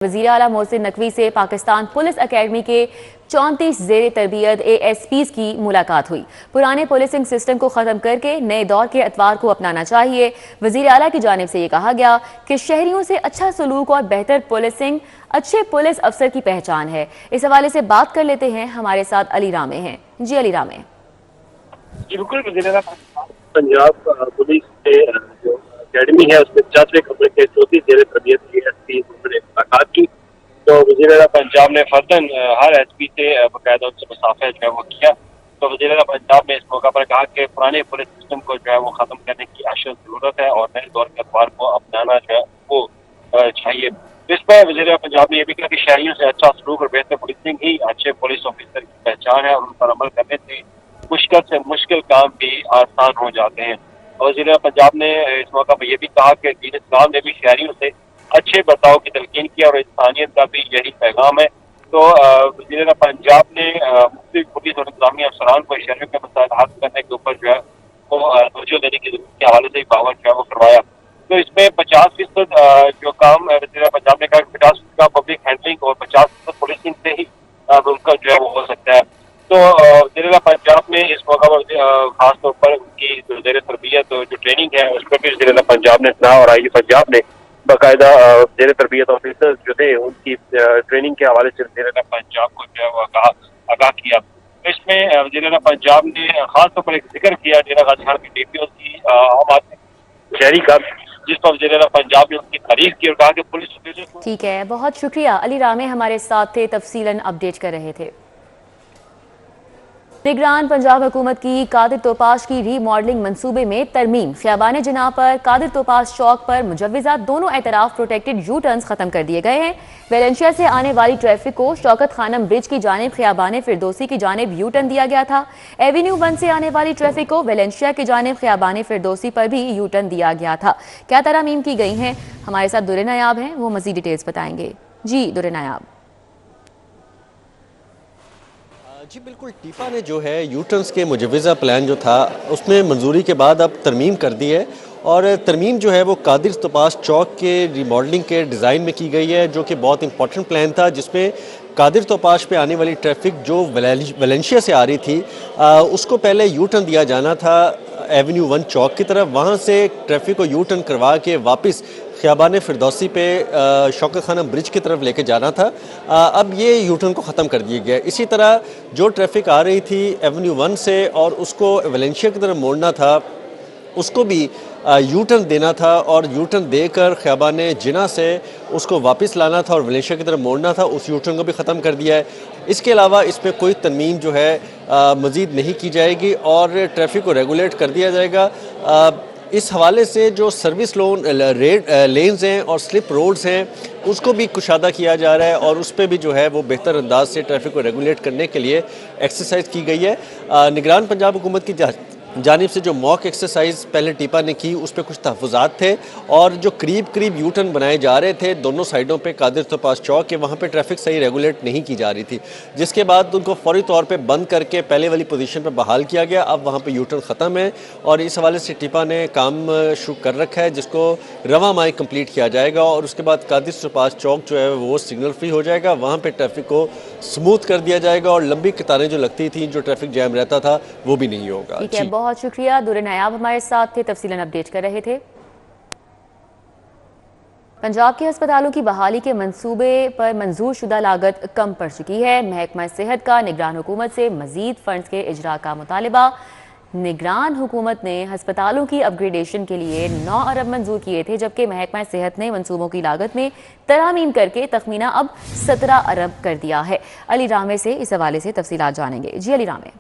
वज़ीर आला मोहसिन नकवी से पाकिस्तान पुलिस अकेडमी के 34 ज़ेर तरबियत ASPs की मुलाकात हुई। पुराने पुलिसिंग सिस्टम को ख़त्म करके नए दौर के अतवार को अपनाना चाहिए। वज़ीर आला की जानिब से ये कहा गया कि शहरियों से अच्छा सलूक और बेहतर पुलिसिंग अच्छे पुलिस अफसर की पहचान है। इस हवाले से बात कर लेते हैं, हमारे साथ अली रामे हैं। जी अली रामे। जी बिल्कुल, पंजाब पुलिस के जो अकेडमी है उसमें 50वें कमरे के 34 ज़ेर तरबियत ASP उन्होंने मुलाकात की। तो वज़ीर पंजाब ने फर्दन हर SP से बाकायदा उनसे मुसाफा जो है वो किया। तो वज़ीर पंजाब ने इस मौका पर कहा कि पुराने पुलिस सिस्टम को जो है वो ख़त्म करने की अशद ज़रूरत है और नए दौर के अखबार को अपनाना जो है वो चाहिए। इस पर वज़ीर पंजाब ने यह भी कहा कि शहरियों से अच्छा सलूक और बेहतर पुलिसिंग ही अच्छे पुलिस ऑफिसर की पहचान है और उन पर अमल करने से मुश्किल काम भी आसान हो जाते हैं। वज़ीर पंजाब ने इस मौका पर यह भी कहा कि दीन इस्लाम ने भी शहरियों से अच्छे बर्ताव की तलकीन की और इंसानियत का भी यही पैगाम है। तो वज़ीर पंजाब ने मुख्तलिफ पुलिस और इंतजामी अफसरान को शहरियों के मसाइल हल करने के ऊपर जो है वो तवज्जो देने की जरूरत के हवाले से बावर जो है वो करवाया। तो इसमें 50% जो काम वज़ीर पंजाब ने कहा 50% का पब्लिक हैंडलिंग और 50% पुलिसिंग से ही उनका जो है वो हो सकता है। तो वज़ीर पंजाब ने इस मौका पर खास तौर पर उनकी जो ज़ेर तरबियत जो ट्रेनिंग है उस पर भी वज़ीर पंजाब ने सुना और आई पंजाब ने बाकायदा ज़ेर तरबियत ऑफिसर जो थे उनकी ट्रेनिंग के हवाले से वज़ीर पंजाब को जो है वो आगाह किया। इसमें वज़ीर पंजाब ने खास तौर पर एक जिक्र किया डेरा गाजी खान के DPO की आम आदमी शहरी का, जिस पर वज़ीर पंजाब ने उनकी तारीफ की और कहा कि पुलिस। ठीक है, बहुत शुक्रिया। अली रामे हमारे साथ थे, तफसीलन अपडेट कर रहे थे। निगरान पंजाब हुकूमत की कादिर तोपाश की रीमॉडलिंग मंसूबे में तरमीम। ख़ियाबान जिना पर कादिर तोपाश चौक पर मुजव्विज़ा दोनों एतराफ प्रोटेक्टेड यू टर्न्स खत्म कर दिए गए हैं। वेलेंशिया से आने वाली ट्रैफिक को शौकत खानम ब्रिज की जानिब ख़ियाबान फिरदौसी की जानिब यू टर्न दिया गया था। एवेन्यू 1 से आने वाली ट्रैफिक को वेलेंशिया की जानिब ख़ियाबान फिरदौसी पर भी यू टर्न दिया गया था। क्या तरमीम की गई हैं, हमारे साथ दुरे नायाब हैं, वो मज़ीद डिटेल्स बताएंगे। जी दुरे नायाब। जी बिल्कुल, टीपा ने जो है यू टर्न्स के मुजव्विज़ा प्लान जो था उसमें मंजूरी के बाद अब तरमीम कर दी है और तरमीम जो है वो कादिर तोपाश चौक के रिमॉडलिंग के डिज़ाइन में की गई है, जो कि बहुत इंपॉर्टेंट प्लान था, जिसमें कादिर तोपाश पे आने वाली ट्रैफिक जो वेलेंशिया से आ रही थी उसको पहले यू टर्न दिया जाना था एवेन्यू 1 चौक की तरफ। वहाँ से ट्रैफिक को यू टर्न करवा के वापस ख़ियाबान फिरदौसी पे शौकत खानम ब्रिज की तरफ लेके जाना था। अब ये यू टर्न को ख़त्म कर दिया गया। इसी तरह जो ट्रैफिक आ रही थी एवेन्यू 1 से और उसको वेलेंशिया की तरफ मोड़ना था, उसको भी यू टर्न देना था और यू टर्न देकर ख़ियाबान जिना से उसको वापस लाना था और वेलेंशिया की तरफ मोड़ना था। उस यू टर्न को भी ख़त्म कर दिया है। इसके अलावा इसमें कोई तरमीम जो है मज़ीद नहीं की जाएगी और ट्रैफिक को रेगुलेट कर दिया जाएगा। इस हवाले से जो सर्विस लेन्स हैं और स्लिप रोड्स हैं उसको भी कुशादा किया जा रहा है और उस पर भी जो है वो बेहतर अंदाज से ट्रैफिक को रेगुलेट करने के लिए एक्सरसाइज की गई है। निगरान पंजाब हुकूमत की जानिब से जो मॉक एक्सरसाइज पहले टीपा ने की उस पर कुछ तहफ़्फ़ुज़ात थे और जो करीब यू टर्न बनाए जा रहे थे दोनों साइडों पे कादिर तोपाश चौक के, वहाँ पे ट्रैफिक सही रेगुलेट नहीं की जा रही थी, जिसके बाद उनको फौरी तौर पे बंद करके पहले वाली पोजीशन पे बहाल किया गया। अब वहाँ पे यू टर्न ख़त्म है और इस हवाले से टीपा ने काम शुरू कर रखा है, जिसको रवा माह कंप्लीट किया जाएगा और उसके बाद कादिर तोपाश चौक जो है वो सिग्नल फ्री हो जाएगा। वहाँ पर ट्रैफिक को स्मूथ कर दिया जाएगा और लंबी कतारें जो लगती थी, जो ट्रैफिक जैम रहता था, वो भी नहीं होगा। बहुत शुक्रिया। दुरे नायाब हमारे साथ थे, तफसीलन अपडेट कर रहे थे। पंजाब के अस्पतालों की बहाली के मंसूबे पर मंजूर शुदा लागत कम पड़ चुकी है। महकमा सेहत का निगरान हुकूमत से मजीद फंड्स के इजरा का मुतालिबा। निगरान हुकूमत ने अस्पतालों की अपग्रेडेशन के लिए 9 अरब मंजूर किए थे, जबकि महकमा सेहत ने मंसूबों की लागत में तरामीम करके तखमीना अब 17 अरब कर दिया है। अली रामे से इस हवाले से तफसीलात जानेंगे। जी अली रामे।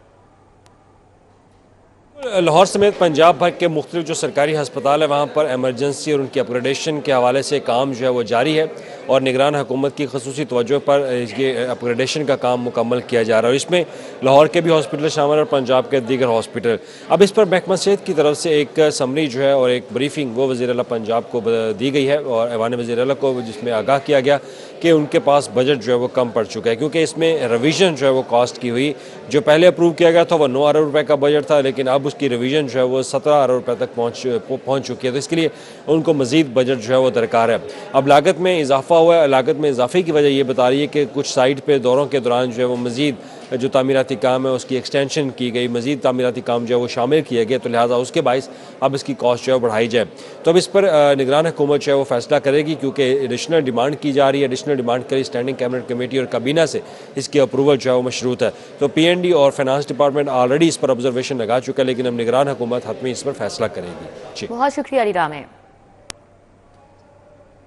लाहौर समेत पंजाब भर के मुख्तलिफ जो सरकारी हस्पताल है वहाँ पर एमरजेंसी और उनकी अपग्रेडेशन के हवाले से काम जो है वो जारी है और निगरान हुकूमत की खसूसी तवज्जो पर ये अपग्रेडेशन का काम मुकम्मल किया जा रहा है और इसमें लाहौर के भी हॉस्पिटल शामिल और पंजाब के दीगर हॉस्पिटल। अब इस पर महकमा सेहत की तरफ से एक समरी जो है और एक ब्रीफिंग वो वज़ीर आला पंजाब को दी गई है और ऐवान वज़ीर आला को, जिसमें आगाह किया गया कि उनके पास बजट जो है वो कम पड़ चुका है, क्योंकि इसमें रिवीजन जो है वो कॉस्ट की हुई। जो पहले अप्रूव किया गया था वो 9 अरब रुपए का बजट था, लेकिन अब उसकी रिवीजन जो है वो 17 अरब रुपए तक पहुँच चुकी है। तो इसके लिए उनको मज़ीद बजट जो है वो दरकार है। अब लागत में इजाफा हुआ है। लागत में इजाफे की वजह ये बता रही है कि कुछ साइट पे दौरों के दौरान जो है वो मज़ीद जो तामीराती काम है उसकी एक्सटेंशन की गई, मज़ीद तामीराती काम जो है वो शामिल किया गया, तो लिहाजा उसके बायस अब इसकी कॉस्ट जो है बढ़ाई जाए। तो अब इस पर निगरान हुकूमत जो है वो फैसला करेगी, क्योंकि एडिशनल डिमांड की जा रही है। एडिशनल डिमांड के लिए स्टैंडिंग कैबिनेट कमेटी और काबीना से इसकी अप्रूवल जो है वो मशरूत है। तो PND और फाइनेंस डिपार्टमेंट ऑलरेडी इस पर ऑब्जर्वेशन लगा चुका है, लेकिन अब निगरान हुकूमत हतमी इस पर फैसला करेगी। जी, बहुत शुक्रिया अली रामे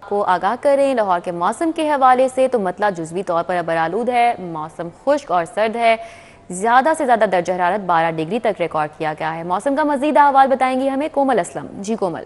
को आगाह करें। लाहौर के मौसम के हवाले से तो मतला जुज़वी तौर पर अबरालूद है, मौसम खुश्क और सर्द है। ज़्यादा से ज़्यादा दर्जा हरारत 12 डिग्री तक रिकॉर्ड किया गया है। मौसम का मज़ीद अहवाल बताएंगी हमें कोमल असलम। जी कोमल।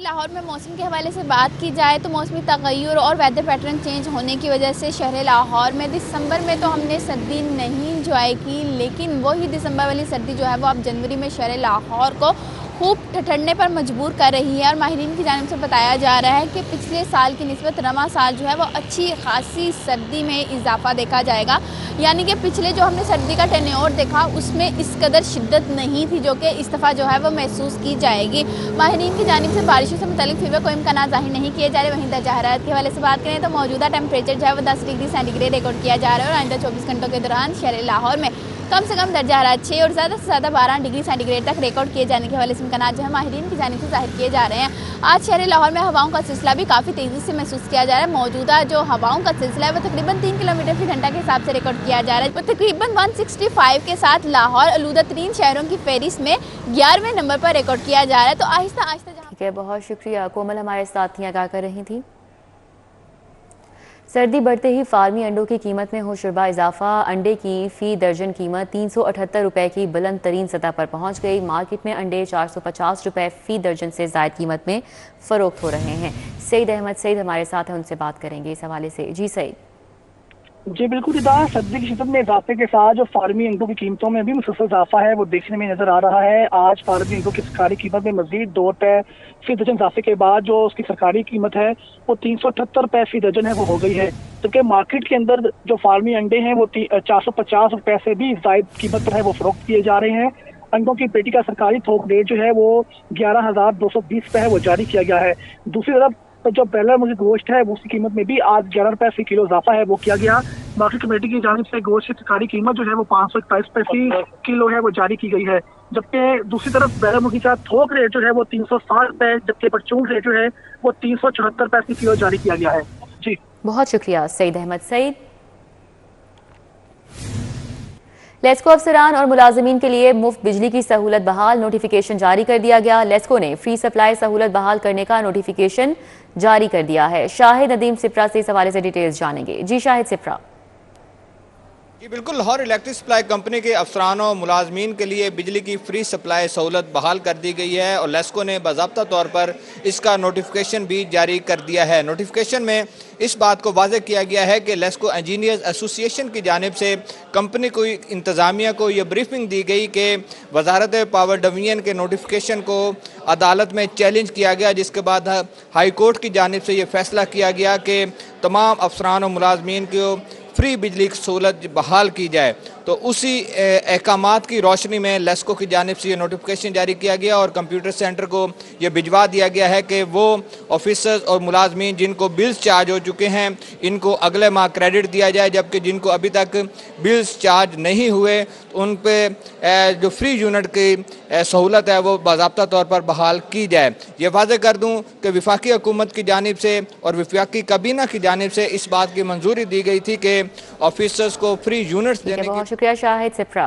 लाहौर में मौसम के हवाले से बात की जाए तो मौसमी तगय्युर और वेदर पैटर्न चेंज होने की वजह से शहर लाहौर में दिसंबर में तो हमने सर्दी नहीं इंजॉय की, लेकिन वही दिसंबर वाली सर्दी जो है वो अब जनवरी में शहर लाहौर को खूब ठंडने पर मजबूर कर रही है। और माहिरीन की जानिब से बताया जा रहा है कि पिछले साल की निस्बत रमा साल जो है वो अच्छी खासी सर्दी में इजाफा देखा जाएगा। यानी कि पिछले जो हमने सर्दी का टेन्योर देखा उसमें इस कदर शिद्दत नहीं थी, जो कि इस दफ़ा जो है वो महसूस की जाएगी। माहिरीन की जानिब से बारिशों से मुतालिक फीवर कोई इम्कान ज़ाहिर नहीं किए जा रहे। वहीं दर्जा हरारत के हवाले से बात करें तो मौजूदा टेम्परेचर जो है वो 10 डिग्री सेंटीग्रेड रिकॉर्ड किया जा रहा है। और आइंदा 24 घंटों के दौरान शहर लाहौर में कम से कम दर्जा हरारत 6 और ज़्यादा से ज़्यादा 12 डिग्री सेंटीग्रेड तक रिकॉर्ड किए जाने के हवाले से इम्कान जो है माहिरीन की जानिब से जाहिर किए जा रहे हैं। आज शहर लाहौर में हवाओं का सिलसिला भी काफ़ी तेज़ी से महसूस किया जा रहा है। मौजूदा जो हवाओं का सिलसिला है वो तकरीबन 3 किलोमीटर फी घंटा के हिसाब से रिकॉर्ड किया जा रहा है। तकरीबन 165 के साथ लाहौर आलूदा तरीन शहरों की फहरिस्त में 11वें नंबर पर रिकॉर्ड किया जा रहा है। तो आहिस्ता आहिस्ता ठीक है, बहुत शुक्रिया कोमल हमारे साथ ही आगाह कर रही थी। सर्दी बढ़ते ही फार्मी अंडों की कीमत में होशरुबा इजाफा। अंडे की फ़ी दर्जन कीमत 378 रुपये की बुलंद तरीन सतह पर पहुंच गई। मार्केट में अंडे 450 रुपये फ़ी दर्जन से ज़ायद कीमत में फ़रोख्त हो रहे हैं। सईद अहमद सईद हमारे साथ हैं, उनसे बात करेंगे इस हवाले से। जी सईद। जी बिल्कुल इदा, सर्दी की शिद्दत में इजाफे के साथ जो फार्मी अंडों की कीमतों में भी मुसलसल इजाफा है वो देखने में नजर आ रहा है। आज फार्मी अंडों की सरकारी कीमत में मजीद 2 रुपये फी दर्जन इजाफे के बाद जो उसकी सरकारी कीमत है वो 378 रुपये फी दर्जन है वो हो गई है। जबकि मार्केट के अंदर जो फार्मी अंडे हैं वो 450 रुपये से भी जायद कीमत पर है वो फरोख्त किए जा रहे हैं। अंडों की पेटी का सरकारी थोक रेट जो है वो 11,220 रुपये है वो जारी किया गया है। दूसरी तरफ तो जो ब्रॉयलर मुर्गी गोश्त है उसकी कीमत में भी आज 11 रुपये फी किलो इजाफा है वो किया गया। मार्केट कमेटी की जानिब से गोश्त की सरकारी कीमत जो है वो 541 रुपये फी किलो है वो जारी की गई है। जबकि दूसरी तरफ ब्रॉयलर मुर्गी का थोक रेट जो है वो 360 रुपये, जबकि परचून रेट जो है वो 374 रुपये फी किलो जारी किया गया है। जी बहुत शुक्रिया सईद अहमद सईद। लेस्को अफसरान और मुलाजमीन के लिए मुफ्त बिजली की सहूलत बहाल, नोटिफिकेशन जारी कर दिया गया। लेस्को ने फ्री सप्लाई सहूलत बहाल करने का नोटिफिकेशन जारी कर दिया है। शाहिद नदीम सिप्रा से इस हवाले से डिटेल्स जानेंगे। जी शाहिद सिप्रा। जी बिल्कुल, लाहौर इलेक्ट्रिक सप्लाई कंपनी के अफसरानों और मुलाजमीन के लिए बिजली की फ्री सप्लाई सहूलत बहाल कर दी गई है और लेस्को ने बाज़ाब्ता तौर पर इसका नोटिफिकेशन भी जारी कर दिया है। नोटिफिकेशन में इस बात को वाज़ेह किया गया है कि लेस्को इंजीनियर्स एसोसिएशन की जानिब से कंपनी को इंतज़ामिया को ये ब्रीफिंग दी गई कि वजारत पावर डिवीजन के नोटिफिकेशन को अदालत में चैलेंज किया गया, जिसके बाद हाई कोर्ट की जानिब से ये फैसला किया गया कि तमाम अफसरान और मुलाजमीन को फ्री बिजली की सहूलत बहाल की जाए। तो उसी अहकामात की रोशनी में लेस्को की जानिब से ये नोटिफिकेशन जारी किया गया और कंप्यूटर सेंटर को ये भिजवा दिया गया है कि वो ऑफिसर्स और मुलाजमीन जिनको बिल्स चार्ज हो चुके हैं इनको अगले माह क्रेडिट दिया जाए, जबकि जिनको अभी तक बिल्स चार्ज नहीं हुए उन पे जो फ्री यूनिट की सहूलत है वो बाज़ाब्ता तौर पर बहाल की जाए। ये वाज़ेह कर दूँ कि वफाकी हुकूमत की जानिब से और वफाकी काबीना की जानिब से इस बात की मंजूरी दी गई थी कि ऑफिसर्स को फ्री यूनिट्स देने की। शुक्रिया शाहिद सिप्रा।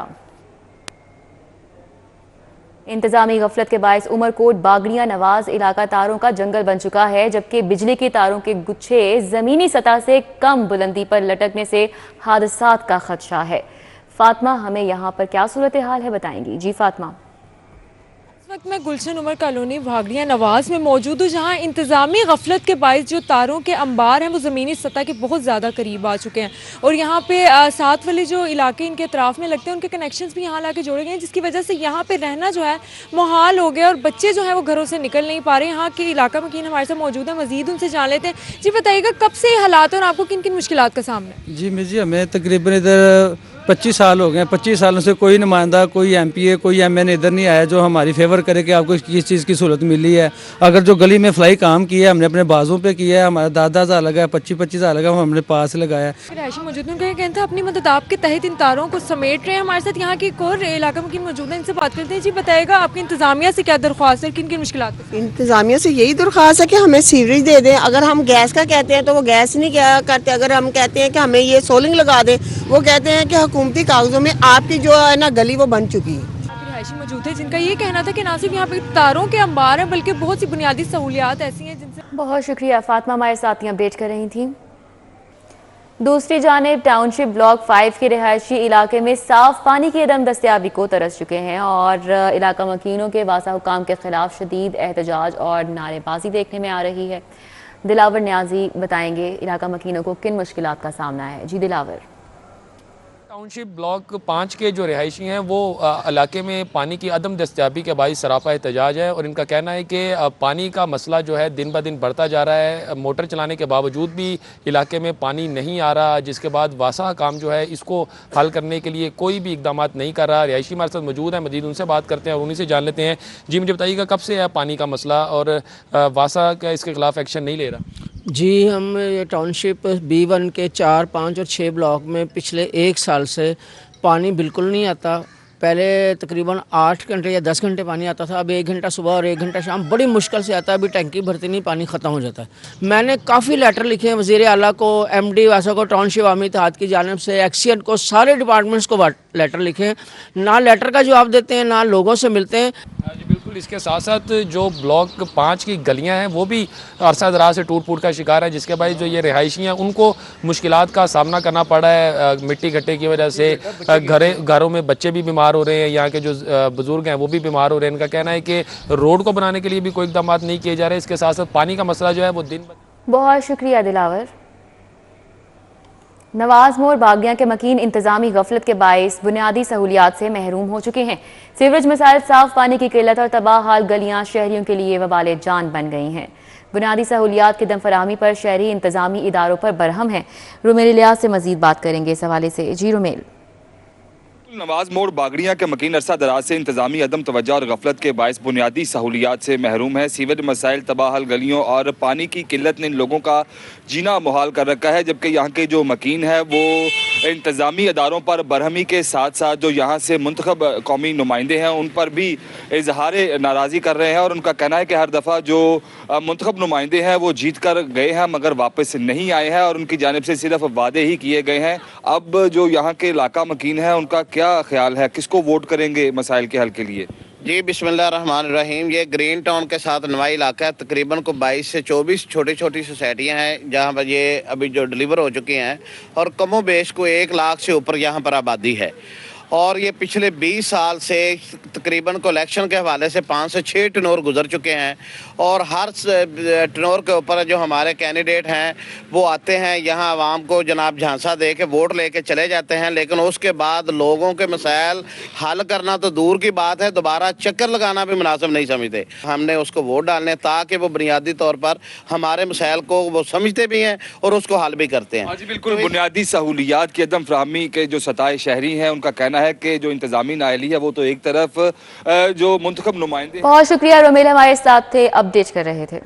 इंतजामी गफलत के बायस उमरकोट बागड़िया नवाज इलाका तारों का जंगल बन चुका है, जबकि बिजली के तारों के गुच्छे जमीनी सतह से कम बुलंदी पर लटकने से हादसात का खदशा है। फातिमा हमें यहाँ पर क्या सूरत हाल है बताएंगी। जी फातिमा। वक्त मैं गुलशन उमर कॉलोनी भागड़िया नवाज़ में मौजूद हूँ, जहाँ इंतज़ामी गफलत के बायस जो तारों के अंबार हैं वो ज़मीनी सतह के बहुत ज़्यादा करीब आ चुके हैं और यहाँ पे साथ वाले जो इलाके इनके अतराफ़ में लगते हैं उनके कनेक्शंस भी यहाँ ला के जोड़े गए हैं, जिसकी वजह से यहाँ पे रहना जो है मुहाल हो गया और बच्चे जो हैं वो घरों से निकल नहीं पा रहे। यहाँ के इलाका मकीन हमारे साथ मौजूद है, मज़ीद उनसे जान लेते हैं। जी बताइएगा, कब से ये हालात और आपको किन किन मुश्किलात का सामना है? जी मिर्जी, हमें तकरीबन इधर 25 साल हो गए। 25 सालों से कोई नुमाइंदा, कोई एमपीए, कोई एमएन इधर नहीं आया जो हमारी फेवर करे कि आपको किस चीज़ की सहूलत मिली है। अगर जो गली में फ्लाई काम किया है हमने अपने बाजू पे किया है, हमारा 10,000 लगा है, 25,000 लगा, हमने पास लगाया है। रहायशी मौजूद उनका ये कहना था अपनी मदद आपके तहत इन तारों को समेट रहे हैं। हमारे साथ यहाँ के एक और इलाका मकीन मौजूद है, इनसे बात करते हैं। जी बताएगा, आपकी इंतजामिया से क्या दरख्वास्त है, किन किन मुश्किलात? इंतजामिया से यही दरख्वास्त है कि हमें सीवरेज दे दें। अगर हम गैस का कहते हैं तो वो गैस नहीं क्या करते, अगर हम कहते हैं कि हमें ये सोलिंग लगा दें, वो कहते हैं कि हुकूमती कागजों में आपकी जो है ना गली वो बन चुकी है। रहायशी मौजूद है जिनका ये कहना था कि ना सिर्फ यहाँ पे तारों के अंबार हैं बल्कि बहुत सी बुनियादी सहूलियात ऐसी हैं जिनसे। बहुत शुक्रिया फातिमा, हमारे साथ ही अपडेट कर रही थी। दूसरी जानिब टाउनशिप ब्लॉक 5 के रिहायशी इलाके में साफ पानी की अदम दस्तियाबी को तरस चुके हैं और इलाका मकीनों के वासा हुकाम के खिलाफ शदीद एहतजाज और नारेबाजी देखने में आ रही है। दिलावर न्याजी बताएंगे इलाका मकीनों को किन मुश्किलात का सामना है। जी दिलावर। टाउनशिप ब्लॉक 5 के जो रिहायशी हैं वो इलाके में पानी की अदम दस्तयाबी के बाइस सरापा एहतजाज है और इनका कहना है कि पानी का मसला जो है दिन ब दिन बढ़ता जा रहा है। मोटर चलाने के बावजूद भी इलाके में पानी नहीं आ रहा, जिसके बाद वासा काम जो है इसको हल करने के लिए कोई भी इकदाम नहीं कर रहा। रिहायशी हमारे साथ मौजूद हैं, मजीद उनसे बात करते हैं और उन्हीं से जान लेते हैं। जी मुझे बताइएगा, कब से है पानी का मसला और वासा का इसके खिलाफ एक्शन नहीं ले रहा? जी हम टाउनशिप B1 के 4, 5 और 6 ब्लॉक में पिछले 1 साल से पानी बिल्कुल नहीं आता। पहले तकरीबन 8 घंटे या 10 घंटे पानी आता था, अब 1 घंटा सुबह और 1 घंटा शाम, बड़ी मुश्किल से आता है। अभी टैंकी भरती नहीं, पानी ख़त्म हो जाता है। मैंने काफ़ी लेटर लिखे हैं वज़ीर आला को, MD वासा को, टाउनशिप आवामी इत्तेहाद की जानिब से, एक्सीएन को, सारे डिपार्टमेंट्स को लेटर लिखे हैं। ना लेटर का जवाब देते हैं, ना लोगों से मिलते हैं। जी बिल्कुल, इसके साथ साथ जो ब्लॉक 5 की गलियां हैं वो भी अरसा दराज से टूट फूट का शिकार है, जिसके बाद जो ये रिहायशी हैं उनको मुश्किलात का सामना करना पड़ा है। मिट्टी गड्ढे की वजह से घरों में बच्चे भी बीमार हो रहे हैं, यहाँ के जो बुजुर्ग हैं वो भी बीमार हो रहे हैं। इनका कहना है कि रोड को बनाने के लिए भी कोई इकदाम नहीं किए जा रहे। इसके साथ साथ पानी का मसला जो है वो दिन। बहुत शुक्रिया दिलावर। नवाज मोर बागिया के मकीन इंतजामी गफलत के बायस बुनियादी सहूलियात से महरूम हो चुके हैं। सीवरेज मसाइल, साफ पानी की किल्लत और तबाह हाल गलियां शहरियों के लिए वबाले जान बन गई हैं। बुनियादी सहूलियात की दम फराहमी पर शहरी इंतजामी इदारों पर बरहम है। रुमेल इलियास से मजीद बात करेंगे इस हवाले से। जी रुमेल। नवाज मोड़ बागड़िया के मकीन अरसा दराज से इंतजामी अदम तवज्जो और गफलत के बायस बुनियादी सहूलियात से महरूम है। सीवरेज मसाइल, तबाहल गलियों और पानी की किल्लत ने इन लोगों का जीना मुहाल कर रखा है, जबकि यहाँ के जो मकीन है वो इंतजामी अदारों पर बरहमी के साथ साथ जो यहाँ से मुंतखब कौमी नुमाइंदे हैं उन पर भी इजहार नाराज़ी कर रहे हैं। और उनका कहना है कि हर दफ़ा जो मुंतखब नुमाइंदे हैं वो जीत कर गए हैं मगर वापस नहीं आए हैं और उनकी जानिब से सिर्फ वादे ही किए गए हैं। अब जो यहाँ के इलाका मकीन है उनका क्या ख्याल है, किसको वोट करेंगे मसाइल के हल के लिए? जी बिस्मिल्लाहिर्रहमानिर्रहीम। ये ग्रीन टाउन के साथ नवाई इलाका है। तकरीबन को 22 से 24 छोटी छोटी सोसाइटियाँ हैं जहाँ पर ये अभी जो डिलीवर हो चुकी हैं और कमो बेश को 1 लाख से ऊपर यहाँ पर आबादी है। और ये पिछले 20 साल से तकरीबन को इलेक्शन के हवाले से 5 से 6 टनोर गुजर चुके हैं और हर टनोर के ऊपर जो हमारे कैंडिडेट हैं वो आते हैं यहाँ आवाम को जनाब झांसा दे के वोट लेके चले जाते हैं, लेकिन उसके बाद लोगों के मसाइल हल करना तो दूर की बात है, दोबारा चक्कर लगाना भी मुनासिब नहीं समझते। हमने उसको वोट डालने ताकि वो बुनियादी तौर पर हमारे मसाइल को वो समझते भी हैं और उसको हल भी करते हैं। जी बिल्कुल, बुनियादी सहूलियात की अदम फराहमी के जो सताए शहरी हैं उनका कहना है कि जो इंतजामी नाअहली है वो तो एक तरफ जो मुंतखब नुमाइंदे। बहुत शुक्रिया रोमेल, हमारे साथ थे, अपडेट कर रहे थे।